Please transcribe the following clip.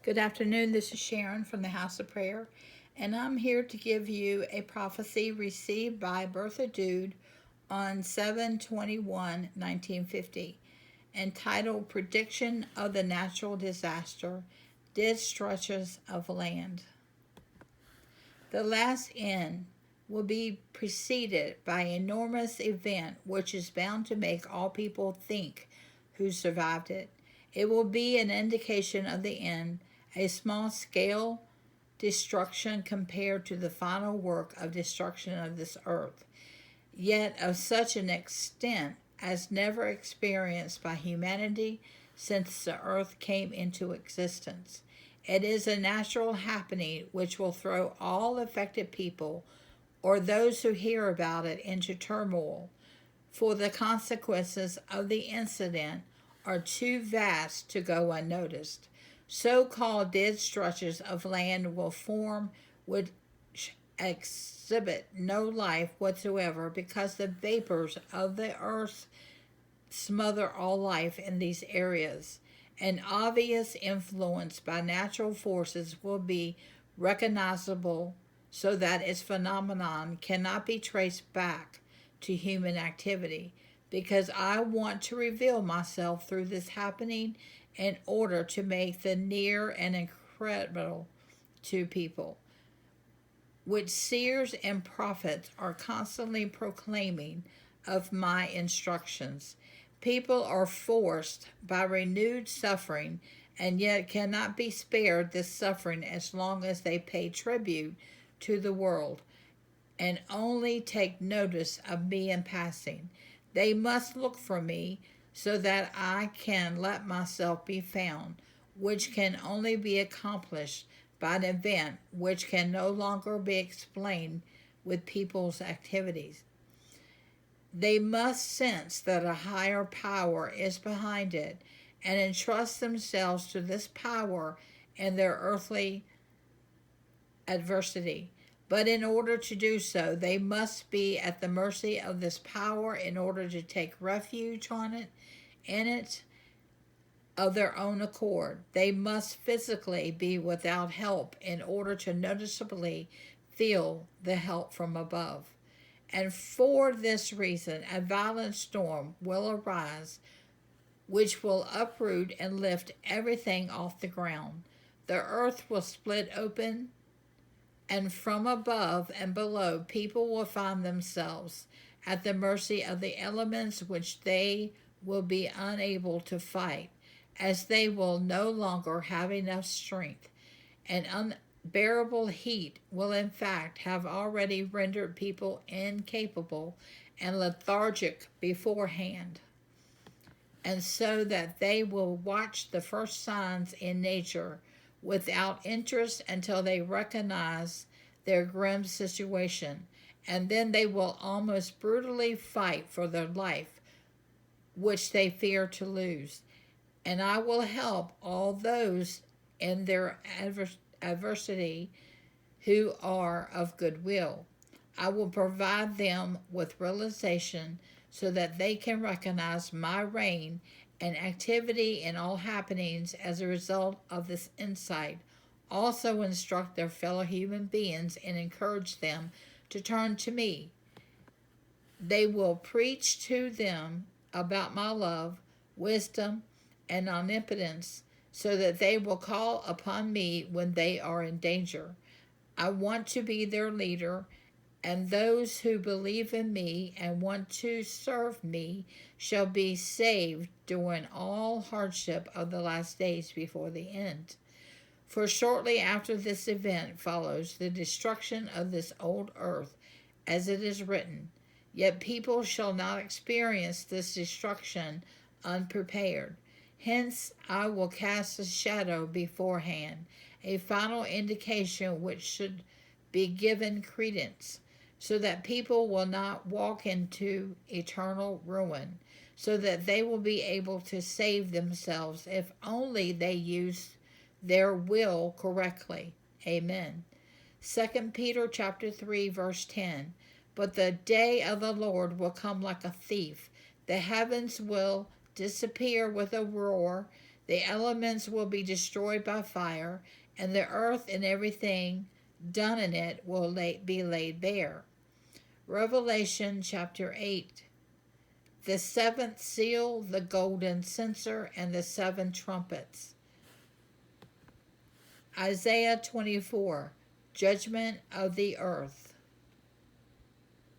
Good afternoon. This is Sharon from the House of Prayer, and I'm here to give you a prophecy received by Bertha Dudde on 7/21/1950, entitled Prediction of the Natural Disaster, Dead Stretches of Land. The last end will be preceded by an enormous event which is bound to make all people think who survived it. It will be an indication of the end, a small scale destruction compared to the final work of destruction of this earth, yet of such an extent as never experienced by humanity since the earth came into existence. It is a natural happening which will throw all affected people or those who hear about it into turmoil, for the consequences of the incident are too vast to go unnoticed. So called dead stretches of land will form which exhibit no life whatsoever because the vapors of the earth smother all life in these areas. An obvious influence by natural forces will be recognizable so that its phenomenon cannot be traced back to human activity, because I want to reveal myself through this happening in order to make the near and incredible to people, which seers and prophets are constantly proclaiming of my instructions. People are forced by renewed suffering and yet cannot be spared this suffering as long as they pay tribute to the world and only take notice of me in passing. They must look for me so that I can let myself be found, which can only be accomplished by an event which can no longer be explained with people's activities. They must sense that a higher power is behind it and entrust themselves to this power in their earthly adversity. But in order to do so, they must be at the mercy of this power in order to take refuge in it of their own accord. They must physically be without help in order to noticeably feel the help from above. And for this reason, a violent storm will arise which will uproot and lift everything off the ground. The earth will split open, and from above and below, people will find themselves at the mercy of the elements which they will be unable to fight, as they will no longer have enough strength. An unbearable heat will, in fact, have already rendered people incapable and lethargic beforehand, and so that they will watch the first signs in nature without interest until they recognize their grim situation, and then they will almost brutally fight for their life, which they fear to lose. And I will help all those in their adversity who are of good will. I will provide them with realization so that they can recognize my reign and activity in all happenings as a result of this insight. Also, instruct their fellow human beings and encourage them to turn to me. They will preach to them about my love, wisdom, and omnipotence so that they will call upon me when they are in danger. I want to be their leader, and those who believe in me and want to serve me shall be saved during all hardship of the last days before the end. For shortly after this event follows the destruction of this old earth, as it is written, yet people shall not experience this destruction unprepared. Hence I will cast a shadow beforehand, a final indication which should be given credence, so that people will not walk into eternal ruin, so that they will be able to save themselves if only they use their will correctly. Amen. 2 Peter chapter 3 verse 10. But the day of the Lord will come like a thief. The heavens will disappear with a roar, The elements will be destroyed by fire, and the earth and everything done in it will be laid bare. Revelation chapter 8. The seventh seal, the golden censer, and the seven trumpets. Isaiah 24. Judgment of the earth.